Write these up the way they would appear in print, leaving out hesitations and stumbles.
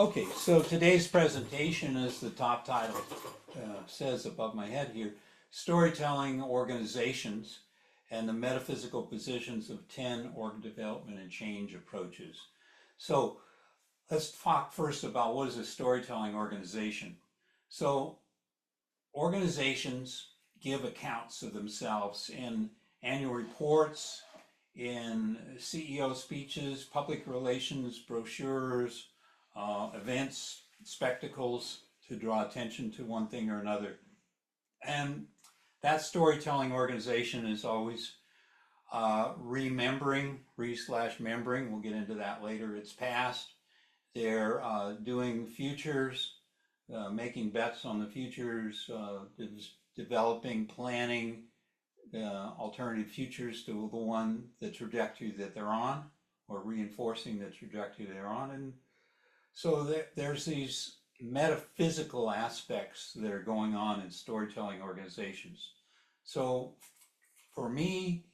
Okay, so today's presentation, as the top title says above my head here, Storytelling Organizations and the Metaphysical Positions of 10 Org Development and Change Approaches. So let's talk first about what is a storytelling organization. So organizations give accounts of themselves in annual reports, in CEO speeches, public relations, brochures, events, spectacles to draw attention to one thing or another. And that storytelling organization is always remembering, re/membering, we'll get into that later, its past. They're doing futures, making bets on the futures, developing, planning alternative futures to the trajectory that they're on, or reinforcing the trajectory they're on. And so there's these metaphysical aspects that are going on in storytelling organizations. So for me,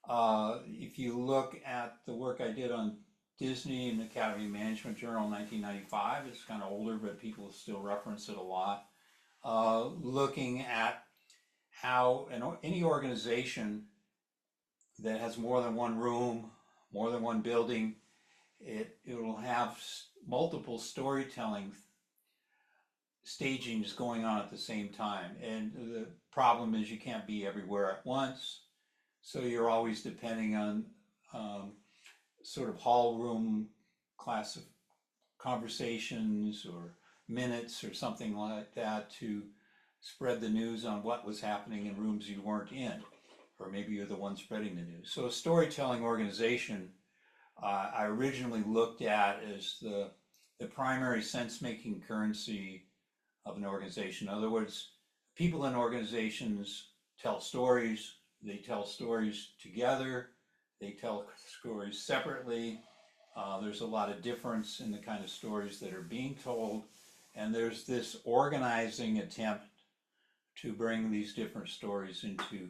if you look at the work I did on Disney and Academy Management Journal in 1995, it's kind of older, but people still reference it a lot. Looking at how any organization that has more than one room, more than one building, it will have multiple storytelling stagings going on at the same time. And the problem is you can't be everywhere at once. So you're always depending on sort of hall room class of conversations or minutes or something like that to spread the news on what was happening in rooms you weren't in, or maybe you're the one spreading the news. So a storytelling organization I originally looked at as the primary sense-making currency of an organization. In other words, people in organizations tell stories, they tell stories together, they tell stories separately. There's a lot of difference in the kind of stories that are being told, and there's this organizing attempt to bring these different stories into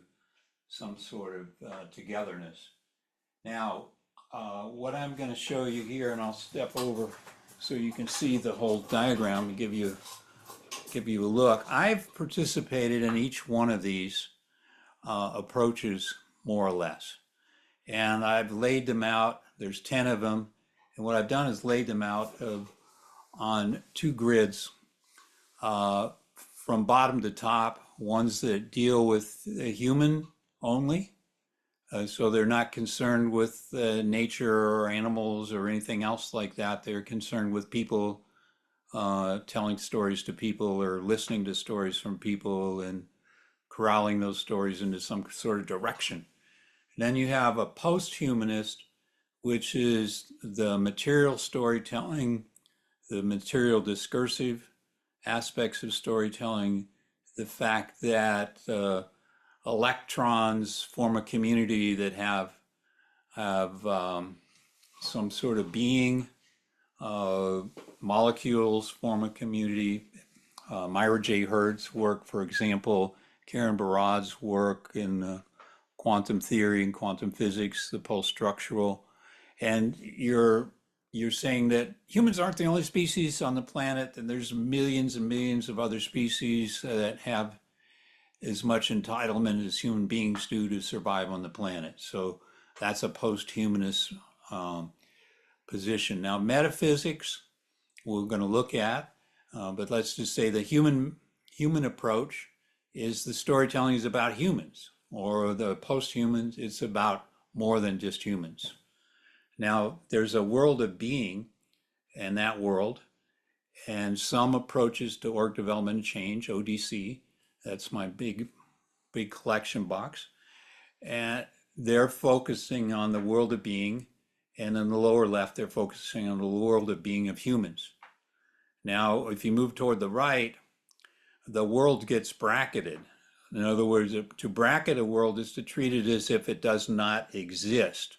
some sort of togetherness. Now, what I'm going to show you here, and I'll step over so you can see the whole diagram and give you a look. I've participated in each one of these approaches more or less, and I've laid them out. There's 10 of them, and what I've done is laid them out on two grids from bottom to top, ones that deal with the human only. So they're not concerned with nature or animals or anything else like that. They're concerned with people telling stories to people or listening to stories from people and corralling those stories into some sort of direction. And then you have a post-humanist, which is the material storytelling, the material discursive aspects of storytelling, the fact that electrons form a community that have some sort of being, molecules form a community. Myra J. Hurd's work, for example, Karen Barad's work in quantum theory and quantum physics, the post-structural, and you're saying that humans aren't the only species on the planet, and there's millions and millions of other species that have as much entitlement as human beings do to survive on the planet. So that's a post-humanist position. Now, metaphysics, we're going to look at, but let's just say the human approach is the storytelling is about humans, or the post-humans, it's about more than just humans. Now, there's a world of being in that world, and some approaches to org development and change, ODC, that's my big collection box. And they're focusing on the world of being. And in the lower left, they're focusing on the world of being of humans. Now, if you move toward the right, the world gets bracketed. In other words, to bracket a world is to treat it as if it does not exist.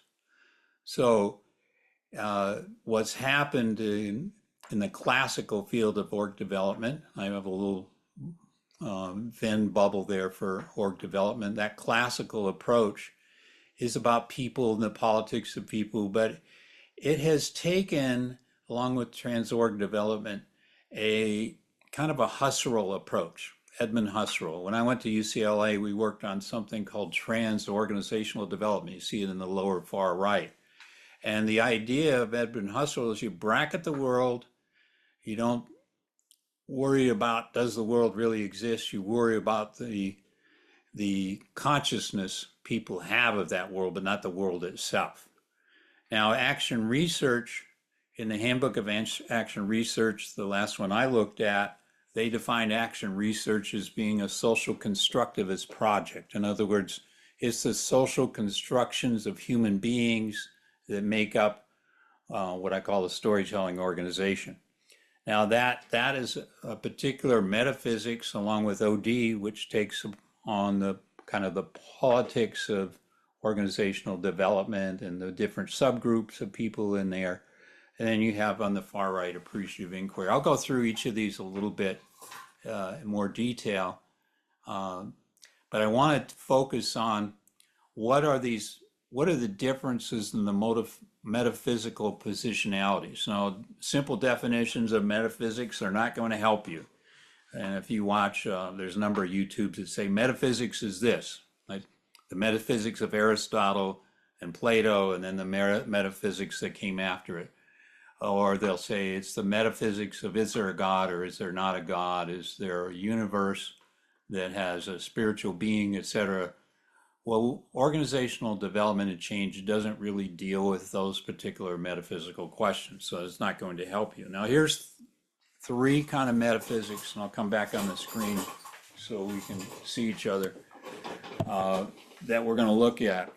So what's happened in the classical field of org development, I have a little Venn bubble there for org development. That classical approach is about people and the politics of people, but it has taken along with transorg development, a kind of a Husserl approach, Edmund Husserl. When I went to UCLA, we worked on something called trans-organizational development. You see it in the lower far right. And the idea of Edmund Husserl is you bracket the world. You don't worry about, does the world really exist? You worry about the consciousness people have of that world, but not the world itself. Now, action research, in the Handbook of Action Research, the last one I looked at, they defined action research as being a social constructivist project. In other words, it's the social constructions of human beings that make up what I call a storytelling organization. Now that is a particular metaphysics along with OD, which takes on the kind of the politics of organizational development and the different subgroups of people in there. And then you have on the far right appreciative inquiry. I'll go through each of these a little bit in more detail, but I wanted to focus on what are the differences in the metaphysical positionalities. Now, simple definitions of metaphysics are not going to help you. And if you watch, there's a number of YouTubes that say metaphysics is this, like the metaphysics of Aristotle and Plato, and then the metaphysics that came after it. Or they'll say it's the metaphysics of is there a God or is there not a God? Is there a universe that has a spiritual being, etc.? Well, organizational development and change doesn't really deal with those particular metaphysical questions, so it's not going to help you. Now, here's three kind of metaphysics, and I'll come back on the screen so we can see each other, that we're going to look at.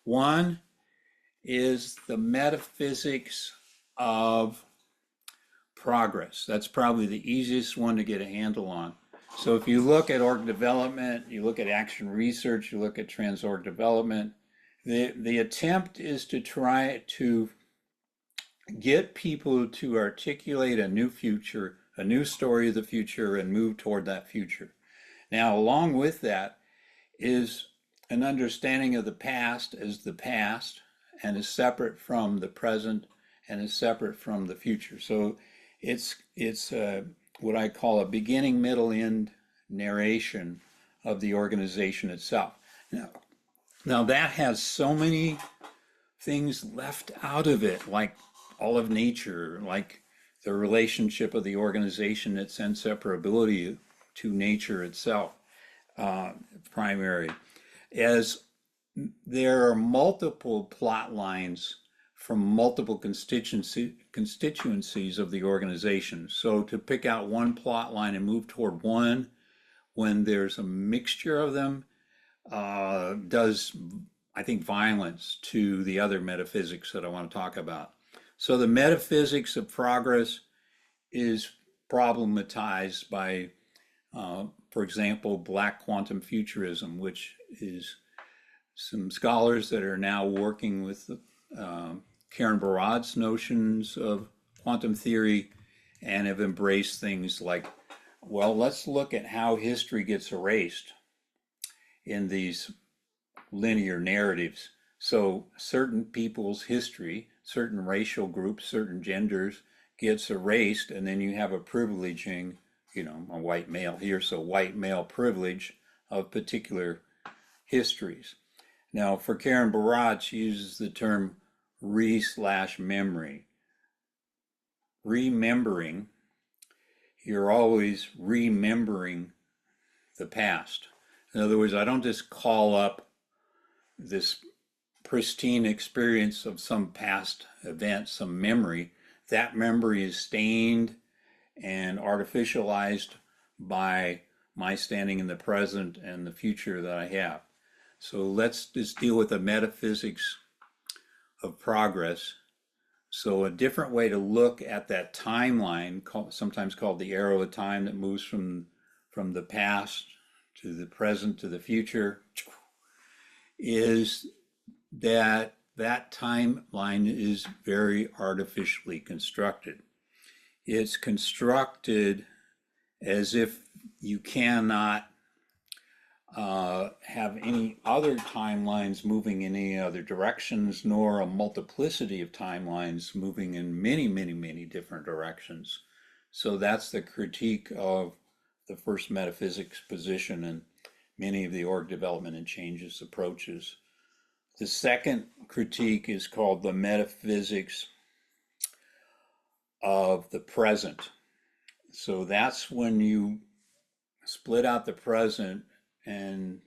One is the metaphysics of progress. That's probably the easiest one to get a handle on. So if you look at org development, you look at action research, you look at transorg development, the attempt is to try to get people to articulate a new future, a new story of the future, and move toward that future. Now, along with that is an understanding of the past as the past and is separate from the present and is separate from the future. So it's what I call a beginning, middle, end narration of the organization itself. Now that has so many things left out of it, like all of nature, like the relationship of the organization, its inseparability to nature itself, primary. As there are multiple plot lines from multiple constituencies of the organization. So to pick out one plot line and move toward one when there's a mixture of them does, I think, violence to the other metaphysics that I want to talk about. So the metaphysics of progress is problematized by, for example, Black Quantum Futurism, which is some scholars that are now working with Karen Barad's notions of quantum theory and have embraced things like, well, let's look at how history gets erased in these linear narratives. So certain people's history, certain racial groups, certain genders gets erased, and then you have a privileging, a white male here, so white male privilege of particular histories. Now, for Karen Barad, she uses the term re/memory. Remembering, you're always remembering the past. In other words, I don't just call up this pristine experience of some past event, some memory. That memory is stained and artificialized by my standing in the present and the future that I have. So let's just deal with the metaphysics of progress. So a different way to look at that timeline, sometimes called the arrow of time that moves from the past to the present to the future, is that timeline is very artificially constructed. It's constructed as if you cannot have any other timelines moving in any other directions, nor a multiplicity of timelines moving in many, many, many different directions. So that's the critique of the first metaphysics position and many of the org development and changes approaches. The second critique is called the metaphysics of the present. So that's when you split out the present, and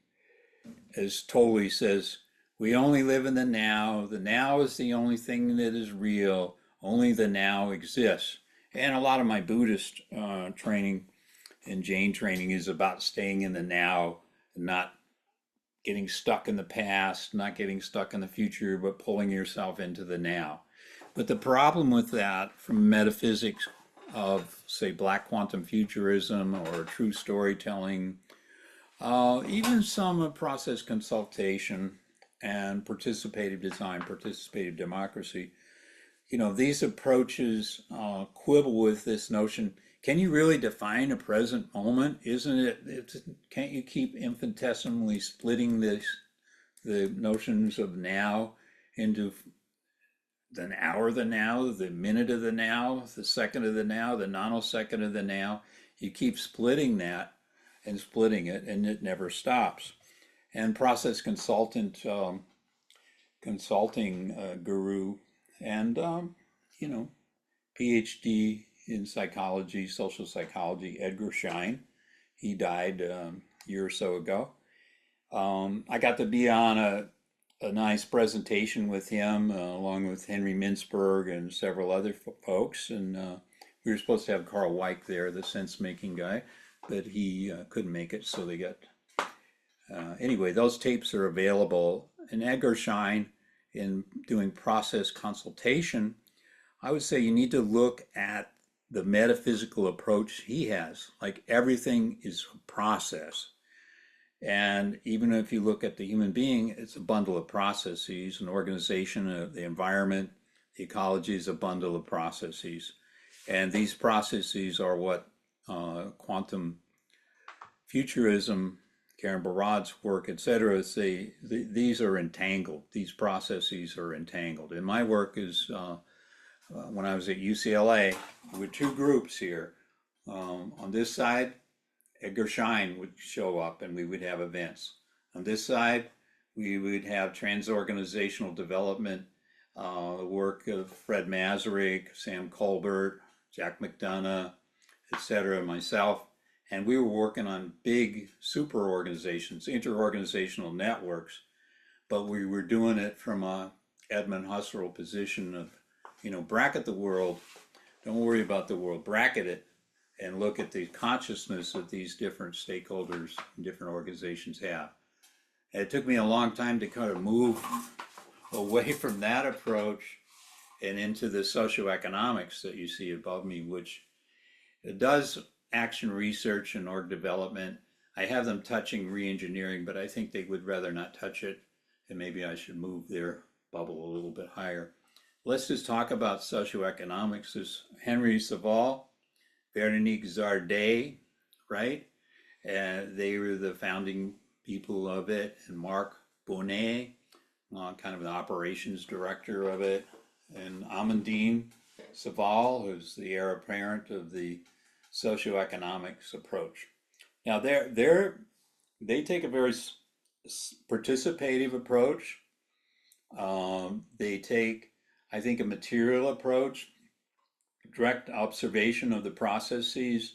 as Tolle says, we only live in the now. The now is the only thing that is real. Only the now exists. And a lot of my Buddhist training and Jain training is about staying in the now, and not getting stuck in the past, not getting stuck in the future, but pulling yourself into the now. But the problem with that, from metaphysics of, say, Black Quantum Futurism or true storytelling, even some process consultation and participative design, participative democracy, these approaches quibble with this notion. Can you really define a present moment? Can't you keep infinitesimally splitting the notions of now into the hour of the now, the minute of the now, the second of the now, the nanosecond of the now? You keep splitting that and splitting it, and it never stops. And process consulting guru, and PhD in psychology, social psychology, Edgar Schein. He died a year or so ago. I got to be on a nice presentation with him, along with Henry Mintzberg and several other folks. And we were supposed to have Carl Weick there, the sense-making guy, but he couldn't make it, so they got... anyway, those tapes are available. And Edgar Schein, in doing process consultation, I would say you need to look at the metaphysical approach he has. Like, everything is a process. And even if you look at the human being, it's a bundle of processes. An organization, the environment, the ecology is a bundle of processes. And these processes are what quantum futurism, Karen Barad's work, etc., say these are entangled. These processes are entangled. And my work is, when I was at UCLA, with two groups here. On this side, Edgar Schein would show up and we would have events. On this side, we would have transorganizational development, the work of Fred Masaryk, Sam Colbert, Jack McDonough, etc., myself. And we were working on big super organizations, interorganizational networks, but we were doing it from a Edmund Husserl position of, bracket the world, don't worry about the world, bracket it, and look at the consciousness that these different stakeholders and different organizations have. And it took me a long time to kind of move away from that approach and into the socioeconomics that you see above me, which it does action research and org development. I have them touching re-engineering, but I think they would rather not touch it, and maybe I should move their bubble a little bit higher. Let's just talk about socioeconomics. There's Henry Saval, Veronique Zardet, right? And they were the founding people of it, and Marc Bonnet, kind of the operations director of it, and Amandine Saval, who's the heir apparent of the socioeconomics approach. Now they take a very participative approach. They take, I think, a material approach, direct observation of the processes,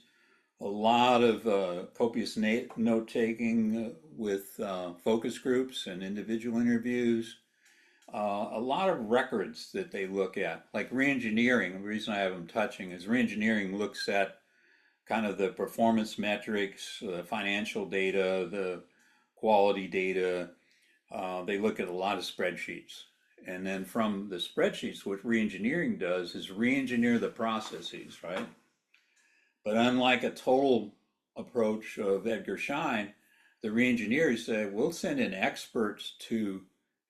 a lot of copious note-taking with focus groups and individual interviews, a lot of records that they look at, like re-engineering. The reason I have them touching is re-engineering looks at kind of the performance metrics, the financial data, the quality data. They look at a lot of spreadsheets. And then from the spreadsheets, what re-engineering does is re-engineer the processes, right? But unlike a total approach of Edgar Schein, the re-engineers say, we'll send in experts to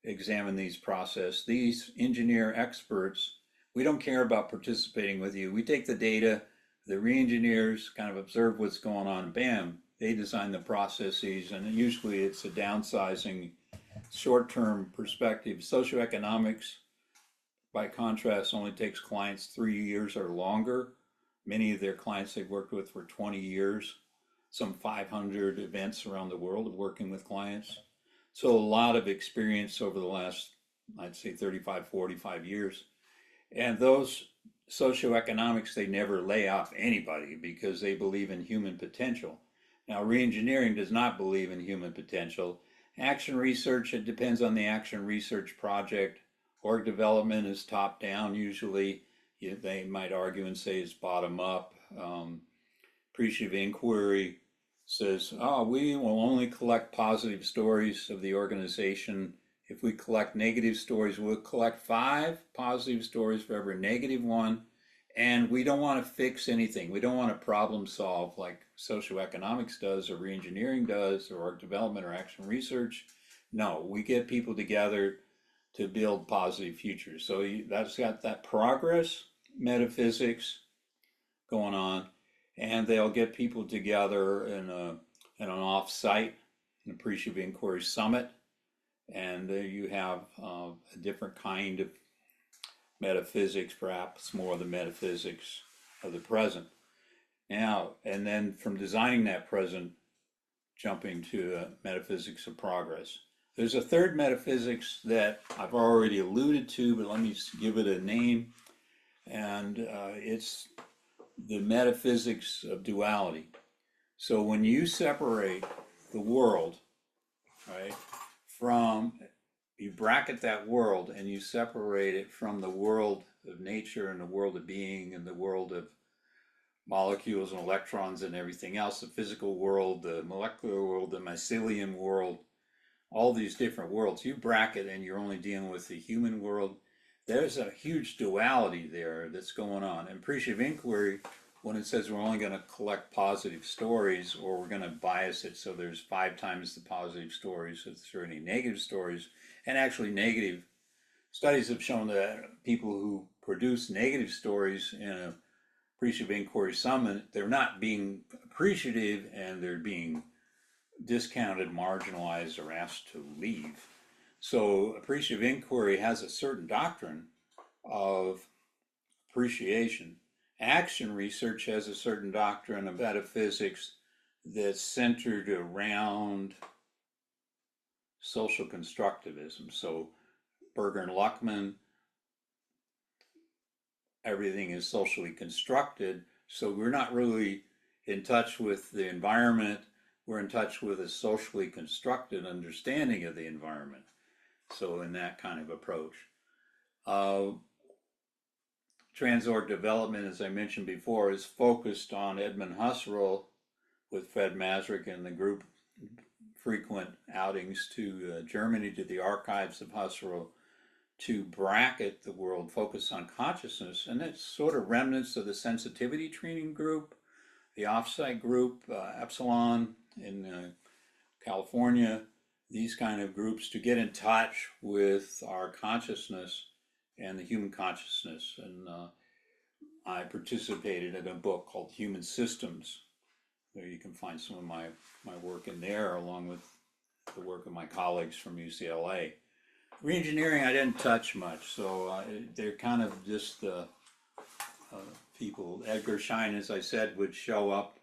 examine these processes. These engineer experts, we don't care about participating with you. We take the data, the re-engineers kind of observe what's going on, bam, They design the processes, and usually it's a downsizing, short-term perspective. Socioeconomics, by contrast, only takes clients 3 years or longer. Many of their clients they've worked with for 20 years, some 500 events around the world of working with clients. So a lot of experience over the last, I'd say 35, 45 years. And those socioeconomics, they never lay off anybody because they believe in human potential. Now, reengineering does not believe in human potential. Action research, it depends on the action research project. Org development is top down usually. They might argue and say it's bottom up. Appreciative inquiry says, oh, we will only collect positive stories of the organization. If we collect negative stories, we'll collect 5 positive stories for every negative one. And we don't want to fix anything. We don't want to problem solve like socioeconomics does or reengineering does or org development or action research. No, we get people together to build positive futures. So that's got that progress metaphysics going on, and they'll get people together in an off-site, an appreciative inquiry summit, and you have a different kind of metaphysics, perhaps more of the metaphysics of the present. Now, and then from designing that present, jumping to metaphysics of progress. There's a third metaphysics that I've already alluded to, but let me give it a name. And it's the metaphysics of duality. So when you separate the world, right, from, you bracket that world and you separate it from the world of nature and the world of being and the world of molecules and electrons and everything else, the physical world, the molecular world, the mycelium world, all these different worlds, you bracket and you're only dealing with the human world. There's a huge duality there that's going on. And appreciative inquiry, when it says we're only going to collect positive stories or we're going to bias it so there's 5 times the positive stories if there are any negative stories, and actually negative studies have shown that people who produce negative stories in a appreciative inquiry summit, they're not being appreciative and they're being discounted, marginalized, or asked to leave. So appreciative inquiry has a certain doctrine of appreciation. Action research has a certain doctrine of metaphysics that's centered around social constructivism. So Berger and Luckman, everything is socially constructed. So we're not really in touch with the environment. We're in touch with a socially constructed understanding of the environment. So in that kind of approach. Transorg development, as I mentioned before, is focused on Edmund Husserl with Fred Masrick and the group frequent outings to Germany, to the archives of Husserl, to bracket the world, focus on consciousness. And it's sort of remnants of the sensitivity training group, the offsite group, Epsilon in California, these kind of groups to get in touch with our consciousness and the human consciousness. And I participated in a book called Human Systems. There you can find some of my work in there, along with the work of my colleagues from UCLA. Reengineering I didn't touch much, so they're kind of just the people. Edgar Schein, as I said, would show up,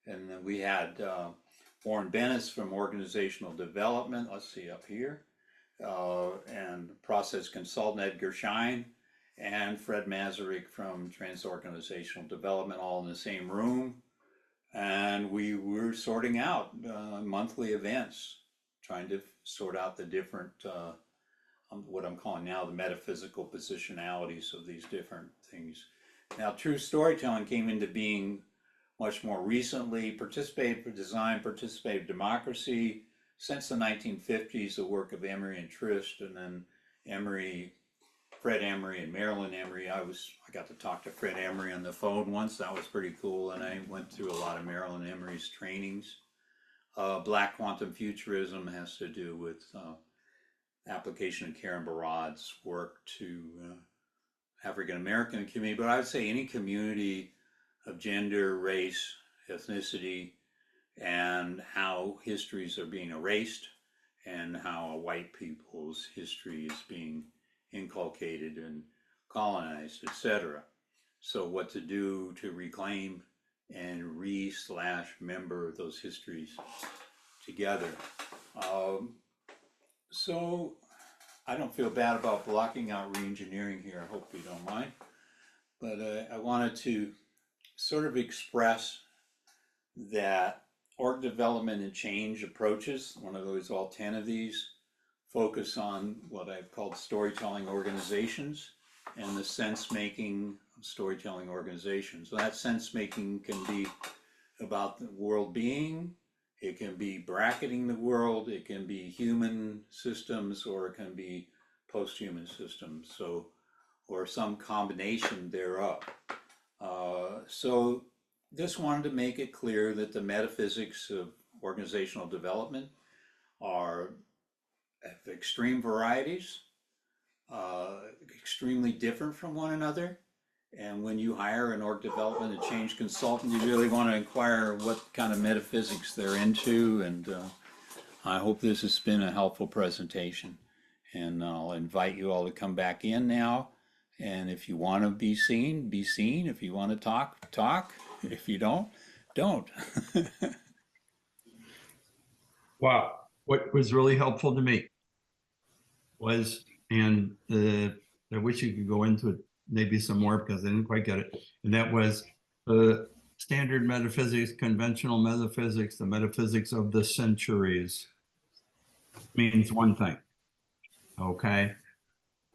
and then we had Warren Bennis from Organizational Development, let's see up here, and process consultant Edgar Schein, and Fred Masrick from Transorganizational Development, all in the same room. And we were sorting out monthly events, trying to sort out the different, what I'm calling now the metaphysical positionalities of these different things. Now, true storytelling came into being much more recently. Participative design, participative democracy, since the 1950s, the work of Emery and Trist, and then Fred Emery and Marilyn Emery. I got to talk to Fred Emery on the phone once. That was pretty cool, and I went through a lot of Marilyn Emery's trainings. Black Quantum Futurism has to do with application of Karen Barad's work to African American community, but I would say any community of gender, race, ethnicity, and how histories are being erased and how white people's history is being inculcated and colonized, etc. So what to do to reclaim and re/member those histories together. So I don't feel bad about blocking out re-engineering here. I hope you don't mind. But I wanted to sort of express that org development and change approaches, one of those, all 10 of these, focus on what I've called storytelling organizations and the sense-making of storytelling organizations. So that sense-making can be about the world being, it can be bracketing the world, it can be human systems, or it can be post-human systems, so, or some combination thereof. So this wanted to make it clear that the metaphysics of organizational development are of extreme varieties, extremely different from one another. And when you hire an org development and change consultant, you really want to inquire what kind of metaphysics they're into. And I hope this has been a helpful presentation. And I'll invite you all to come back in now. And if you want to be seen, be seen. If you want to talk, talk. If you don't, don't. Wow. What was really helpful to me was, and I wish you could go into it maybe some more because I didn't quite get it, and that was the standard metaphysics, conventional metaphysics, the metaphysics of the centuries means one thing, okay?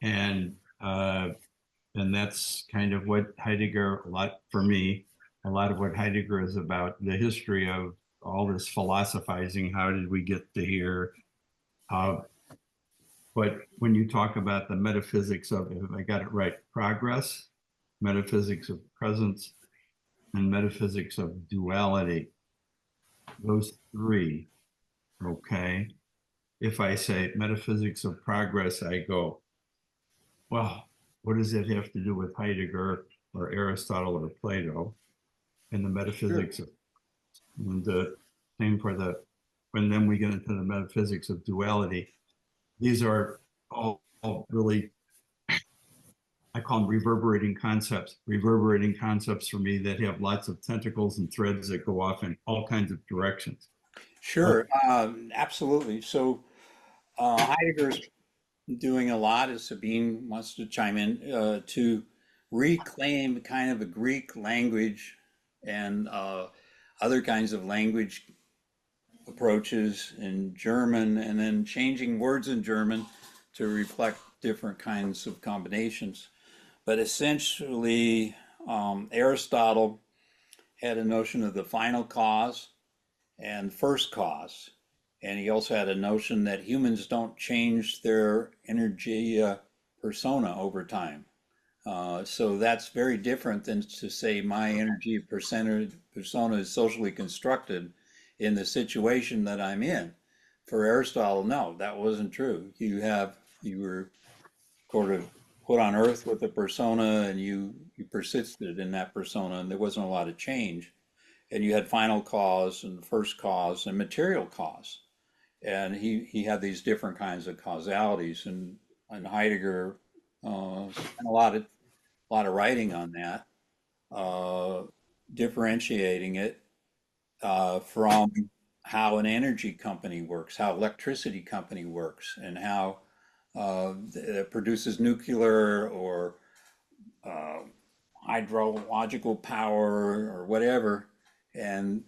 And that's kind of what Heidegger, a lot for me, a lot of what Heidegger is about, the history of all this philosophizing. How did we get to here? But when you talk about the metaphysics of, if I got it right, progress, metaphysics of presence, and metaphysics of duality, those three, okay? If I say metaphysics of progress, I go, well, what does that have to do with Heidegger or Aristotle or Plato? And the metaphysics of, and the same for the, when then we get into the metaphysics of duality. These are all really, I call them reverberating concepts for me that have lots of tentacles and threads that go off in all kinds of directions. Sure, absolutely. So Heidegger's doing a lot, as Sabine wants to chime in, to reclaim kind of a Greek language and other kinds of language approaches in German, and then changing words in German to reflect different kinds of combinations. But essentially, Aristotle had a notion of the final cause and first cause. And he also had a notion that humans don't change their energy persona over time. So that's very different than to say my energy persona is socially constructed in the situation that I'm in. For Aristotle, no, that wasn't true. You were sort of put on earth with a persona, and you persisted in that persona, and there wasn't a lot of change. And you had final cause and first cause and material cause. And he had these different kinds of causalities, and Heidegger spent a lot of writing on that, differentiating it from how an energy company works, how electricity company works, and how it produces nuclear or hydrological power or whatever, and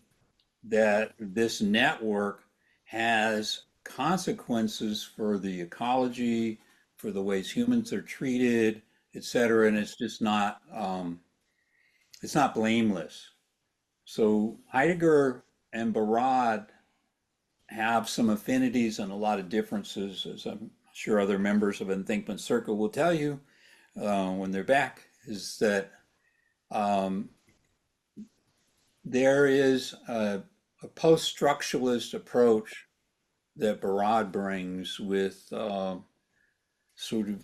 that this network has consequences for the ecology, for the ways humans are treated, etc. And it's not blameless. So Heidegger and Barad have some affinities and a lot of differences, as I'm sure other members of Enthinkment Circle will tell you when they're back, is that um, there is a post-structuralist approach that Barad brings with sort of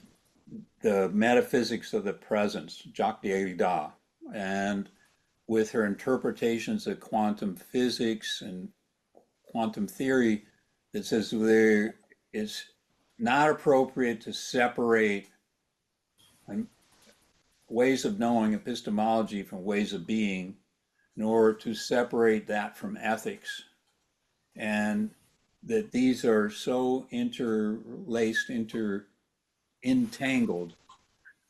the metaphysics of the presence, Jacques Derrida, and with her interpretations of quantum physics and quantum theory that says there is not appropriate to separate ways of knowing, epistemology, from ways of being, nor to separate that from ethics. And that these are so interlaced, entangled,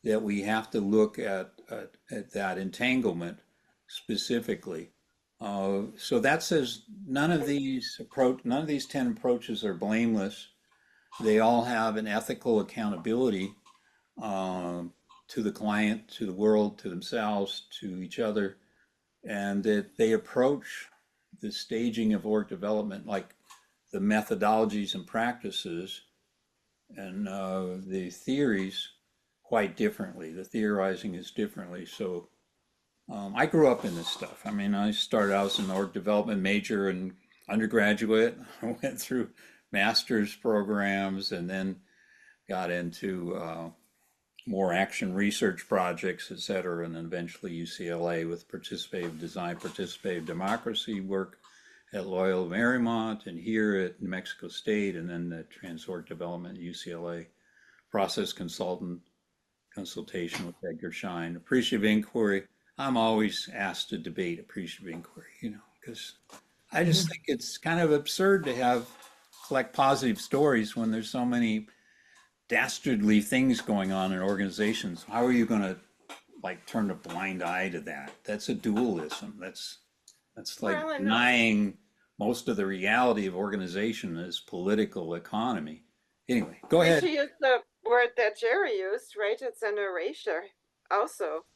that we have to look at that entanglement specifically. So that says none of these 10 approaches are blameless. They all have an ethical accountability to the client, to the world, to themselves, to each other, and that they approach the staging of work development like the methodologies and practices and the theories quite differently. The theorizing is differently. So I grew up in this stuff. I mean, I started out as an org development major and undergraduate. I went through master's programs and then got into more action research projects, et cetera, and then eventually UCLA with participative design, participative democracy work at Loyola Marymount, and here at New Mexico State, and then the Transorg Development at UCLA, process consultation with Edgar Schein, appreciative inquiry. I'm always asked to debate appreciative inquiry, because I just think it's kind of absurd to collect positive stories when there's so many dastardly things going on in organizations. How are you going to turn a blind eye to that? That's a dualism. That's like denying most of the reality of organization as political economy. Anyway, go ahead. To use the word that Jerry used, right? It's an erasure also.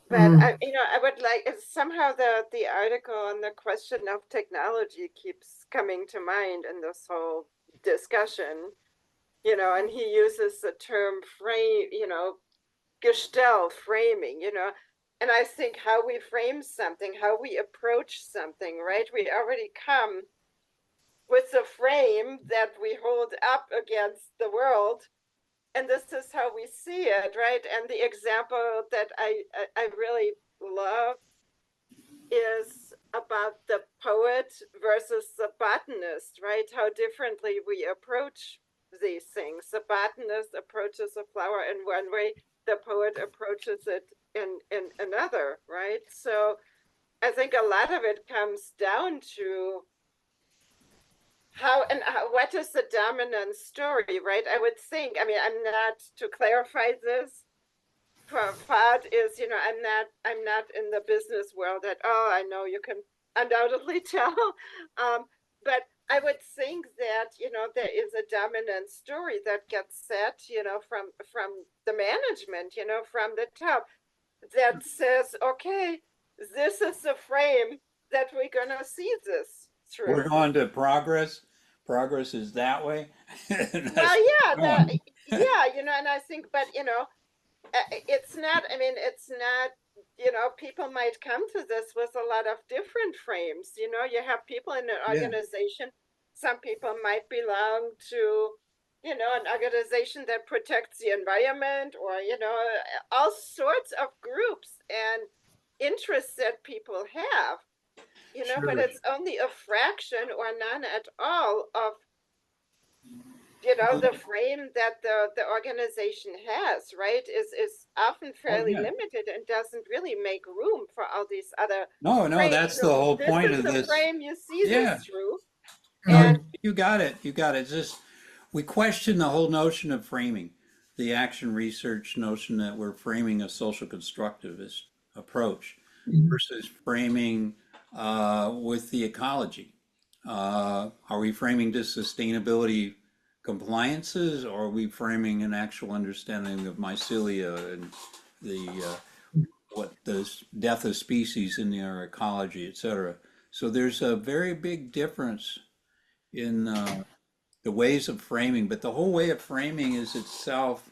But I would like, somehow the article on the question of technology keeps coming to mind in this whole discussion, and he uses the term frame, gestalt, framing, and I think how we frame something, how we approach something, right? We already come with the frame that we hold up against the world. And this is how we see it, right? And the example that I really love is about the poet versus the botanist, right? How differently we approach these things. The botanist approaches a flower in one way, the poet approaches it in another, right? So I think a lot of it comes down to what is the dominant story, right? I would think, I'm not, to clarify this, Fad is, I'm not in the business world I know you can undoubtedly tell, but I would think that, there is a dominant story that gets set, from the management, from the top, that says, okay, this is the frame that we're gonna see this through. We're going to progress. Progress is that way. Well, yeah, and I think, but it's not. It's not. People might come to this with a lot of different frames. You have people in an organization. Some people might belong to, an organization that protects the environment, or all sorts of groups and interests that people have. Sure. But it's only a fraction or none at all of, the frame that the organization has, right, is often fairly limited and doesn't really make room for all these other No, frames. that's the whole point of this. This is the frame you see this through. And you got it. It's just, we question the whole notion of framing, the action research notion that we're framing a social constructivist approach versus framing with the ecology. Are we framing just sustainability compliances, or are we framing an actual understanding of mycelia and the death of species in their ecology, et cetera? So there's a very big difference in the ways of framing, but the whole way of framing is itself.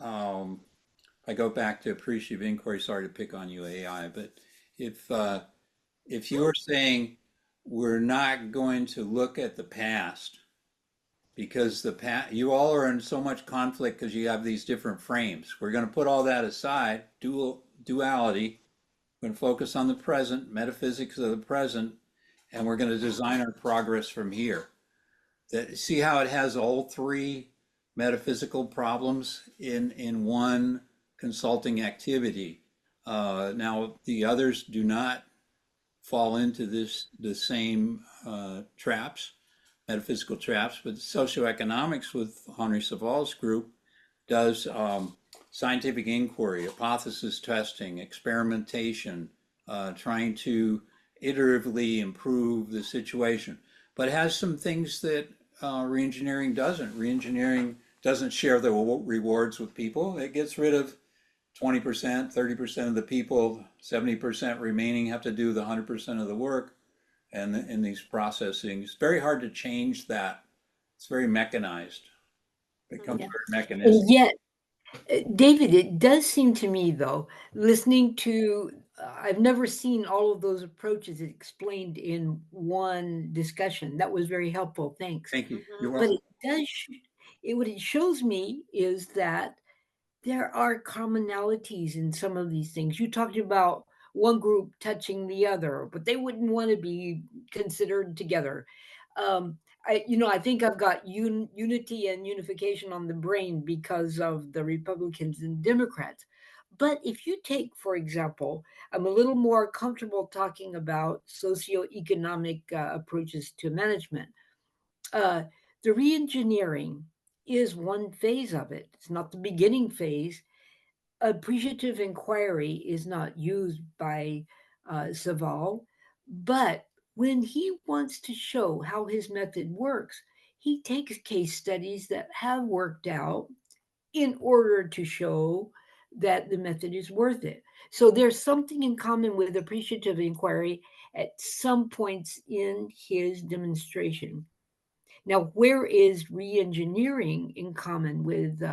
I go back to appreciative inquiry. Sorry to pick on you, AI, but if you're saying we're not going to look at the past because you all are in so much conflict because you have these different frames. We're going to put all that aside, duality. We're going to focus on the present, metaphysics of the present, and we're going to design our progress from here. That, see how it has all three metaphysical problems in one consulting activity. Now the others do not fall into the same traps, metaphysical traps, but socioeconomics with Henri Saval's group does scientific inquiry, hypothesis testing, experimentation, trying to iteratively improve the situation, but it has some things that reengineering doesn't. Reengineering doesn't share the rewards with people. It gets rid of 20%, 30% of the people, 70% remaining have to do the 100% of the work. And in these processing, it's very hard to change that. It's very mechanized. It becomes Yeah. very mechanistic. And yet, David, it does seem to me, though, listening to, I've never seen all of those approaches explained in one discussion. That was very helpful. Thanks. Thank you. You're But welcome. it does, what it shows me is that there are commonalities in some of these things. You talked about one group touching the other, but they wouldn't want to be considered together. I think I've got unity and unification on the brain because of the Republicans and Democrats. But if you take, for example, I'm a little more comfortable talking about socioeconomic approaches to management. The reengineering is one phase of it. It's not the beginning phase. Appreciative inquiry is not used by Saval, but when he wants to show how his method works, he takes case studies that have worked out in order to show that the method is worth it. So there's something in common with appreciative inquiry at some points in his demonstration. Now, where is reengineering in common with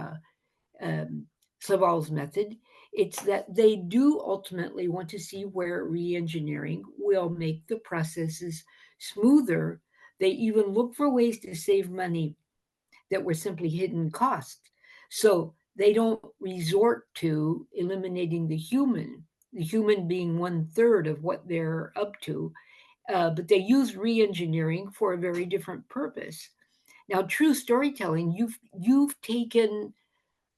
Saval's method? It's that they do ultimately want to see where reengineering will make the processes smoother. They even look for ways to save money that were simply hidden costs. So they don't resort to eliminating the human being 1/3 of what they're up to, but they use reengineering for a very different purpose. Now, true storytelling, you've taken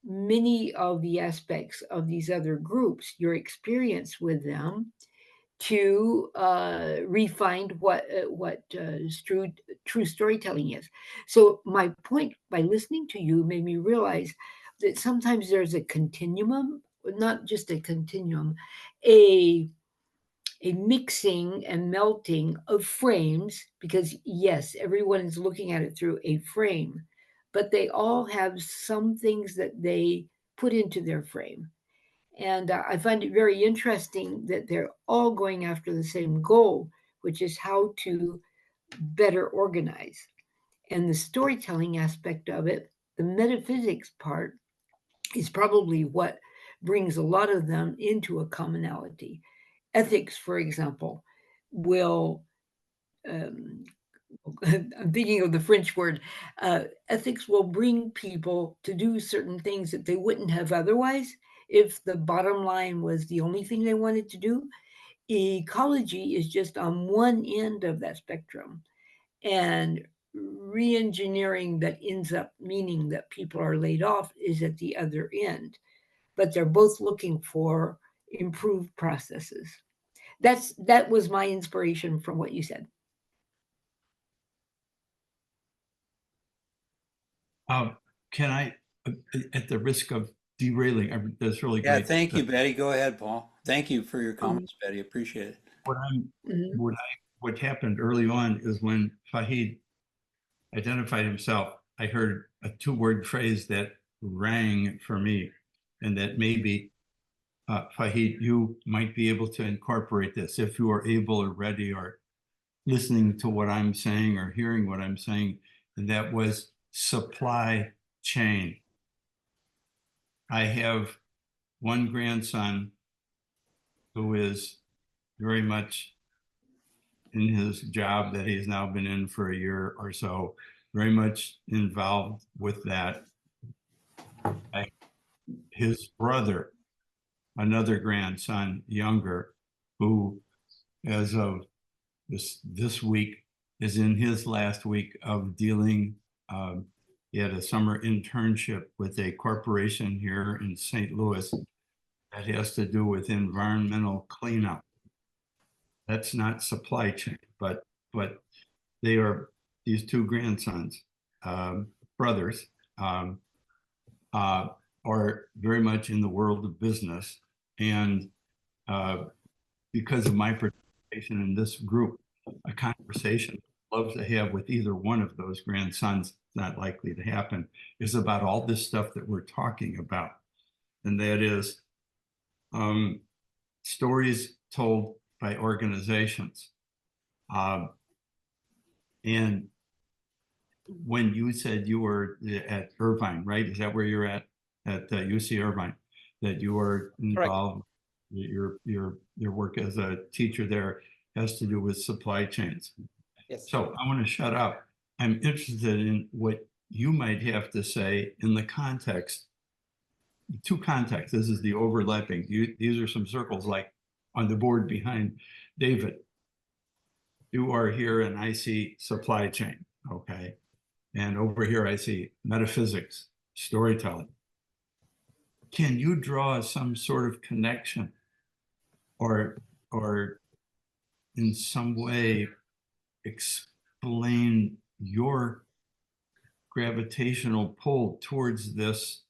many of the aspects of these other groups, your experience with them, to refine what true storytelling is. So my point by listening to you made me realize that sometimes there's a continuum, not just a continuum, a mixing and melting of frames, because yes, everyone is looking at it through a frame, but they all have some things that they put into their frame. And I find it very interesting that they're all going after the same goal, which is how to better organize. And the storytelling aspect of it, the metaphysics part, is probably what brings a lot of them into a commonality. Ethics, for example, will, um, I'm thinking of the French word, ethics will bring people to do certain things that they wouldn't have otherwise if the bottom line was the only thing they wanted to do. Ecology is just on one end of that spectrum. And reengineering that ends up meaning that people are laid off is at the other end. But they're both looking for improved processes. That was my inspiration from what you said. Can I, at the risk of derailing, that's really Yeah, great. thank you, Betty. Go ahead, Paul. Thank you for your comments, Betty. Appreciate it. Mhm. What happened early on is when Fahid identified himself, I heard a two-word phrase that rang for me, and that maybe Fahid, you might be able to incorporate this if you are able or ready or listening to what I'm saying or hearing what I'm saying, and that was supply chain. I have one grandson who is very much in his job that he's now been in for a year or so, very much involved with that. His brother, another grandson, younger, who as of this week is in his last week of dealing. He had a summer internship with a corporation here in St. Louis that has to do with environmental cleanup. That's not supply chain, but they are these two grandsons, brothers, are very much in the world of business. And because of my participation in this group, a conversation I'd love to have with either one of those grandsons, not likely to happen, is about all this stuff that we're talking about. And that is stories told by organizations. And when you said you were at Irvine, right? Is that where you're at UC Irvine? That you are involved, your work as a teacher there has to do with supply chains. Yes. So I want to shut up. I'm interested in what you might have to say in the context, two contexts. This is the overlapping. These are some circles like on the board behind David. You are here and I see supply chain, okay? And over here I see metaphysics, storytelling. Can you draw some sort of connection or in some way explain your gravitational pull towards this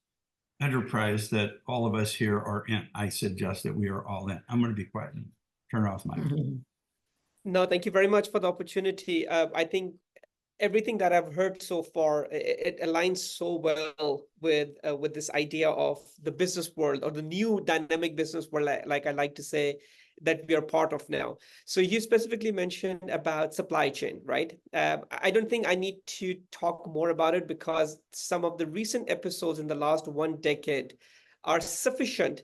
enterprise that all of us here are in? I suggest that we are all in. I'm going to be quiet and turn off my. No, thank you very much for the opportunity. I think everything that I've heard so far, it aligns so well with this idea of the business world, or the new dynamic business world, like I like to say, that we are part of now. So you specifically mentioned about supply chain, right? I don't think I need to talk more about it, because some of the recent episodes in the last 1 decade are sufficient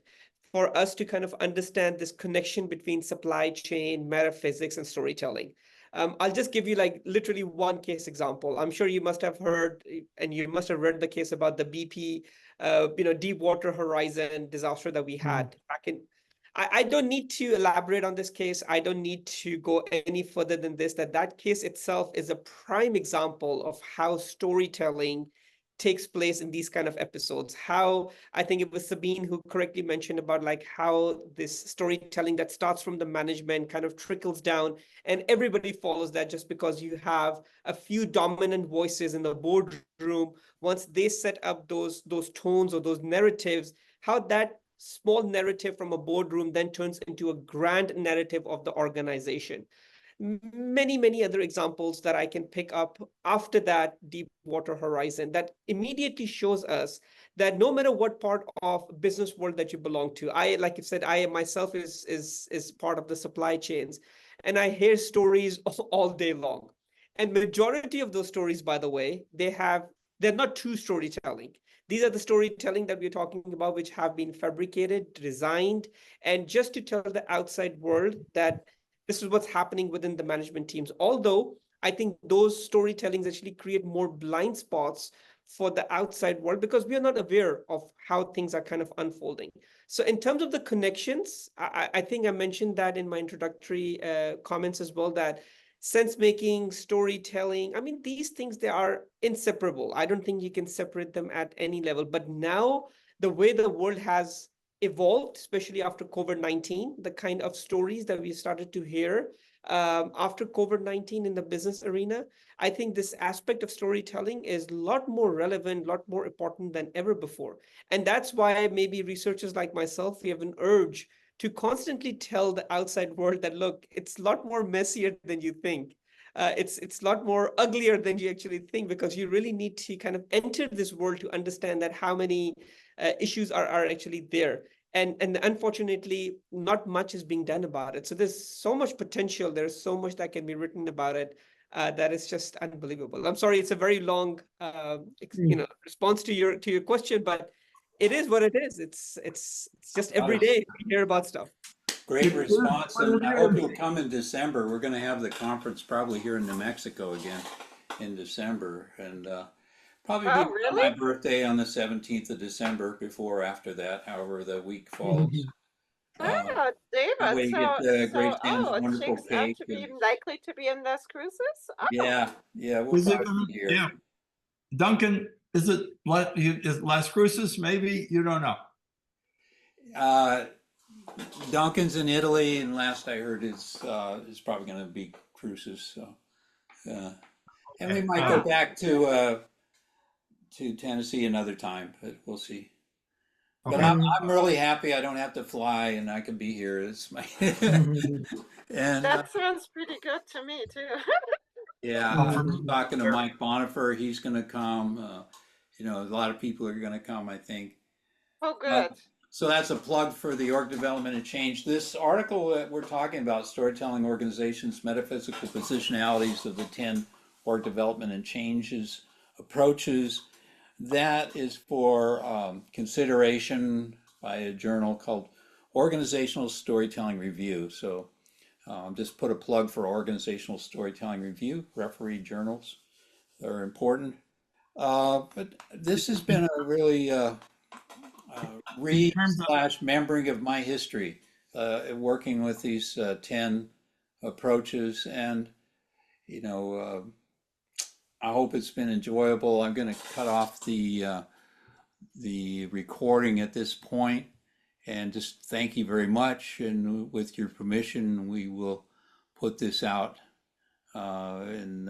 for us to kind of understand this connection between supply chain, metaphysics, and storytelling. I'll just give you like literally one case example. I'm sure you must have heard and you must have read the case about the BP, Deepwater Horizon disaster that we had back in. I don't need to elaborate on this case. I don't need to go any further than this, that case itself is a prime example of how storytelling takes place in these kind of episodes. How, I think it was Sabine who correctly mentioned about like how this storytelling that starts from the management kind of trickles down, and everybody follows that just because you have a few dominant voices in the boardroom. Once they set up those tones or those narratives, how that small narrative from a boardroom then turns into a grand narrative of the organization. Many other examples that I can pick up after that Deepwater Horizon that immediately shows us that no matter what part of business world that you belong to, like you said, I myself is part of the supply chains, and I hear stories all day long. And majority of those stories, by the way, they're not true storytelling. These are the storytelling that we're talking about, which have been fabricated, designed, and just to tell the outside world that this is what's happening within the management teams. Although I think those storytellings actually create more blind spots for the outside world, because we are not aware of how things are kind of unfolding. So in terms of the connections, I think I mentioned that in my introductory comments as well, that sense making, storytelling, I mean, these things, they are inseparable. I don't think you can separate them at any level. But now the way the world has evolved, especially after COVID-19, the kind of stories that we started to hear after COVID-19 in the business arena, I think this aspect of storytelling is a lot more relevant, a lot more important than ever before. And that's why maybe researchers like myself, we have an urge to constantly tell the outside world that, look, it's a lot more messier than you think. It's a lot more uglier than you actually think, because you really need to kind of enter this world to understand that how many issues are actually there. And unfortunately, not much is being done about it. So there's so much potential. There's so much that can be written about it that is just unbelievable. I'm sorry, it's a very long response to your question, but it is what it is. It's just every day we hear about stuff. Great response, and I hope you'll come in December. We're going to have the conference probably here in New Mexico again in December, and probably be my birthday on the 17th of December, before or after that, however the week falls. Wow, David, David, you get Grace Ann's oh, wonderful chicks are cake. to be likely to be in those cruises? Oh, Yeah, we'll Is it probably gonna, be here. yeah. Duncan, is it is Las Cruces? Maybe you don't know. Duncan's in Italy, and last I heard is probably going to be Cruces. So, and we might go back to Tennessee another time, but we'll see. But Okay. I'm really happy I don't have to fly and I can be here. It's my and that sounds pretty good to me too. yeah, I'm talking to Mike Bonifer. He's going to come. You know, a lot of people are going to come, I think. Oh, good. So that's a plug for the org development and change. This article that we're talking about, storytelling organizations, metaphysical positionalities of the 10 org development and changes approaches, that is for consideration by a journal called Organizational Storytelling Review. So just put a plug for Organizational Storytelling Review, referee journals. They're important. But this has been a really read/membering of my history, working with these 10 approaches, and you know, I hope it's been enjoyable. I'm going to cut off the recording at this point, and just thank you very much. And with your permission, we will put this out in.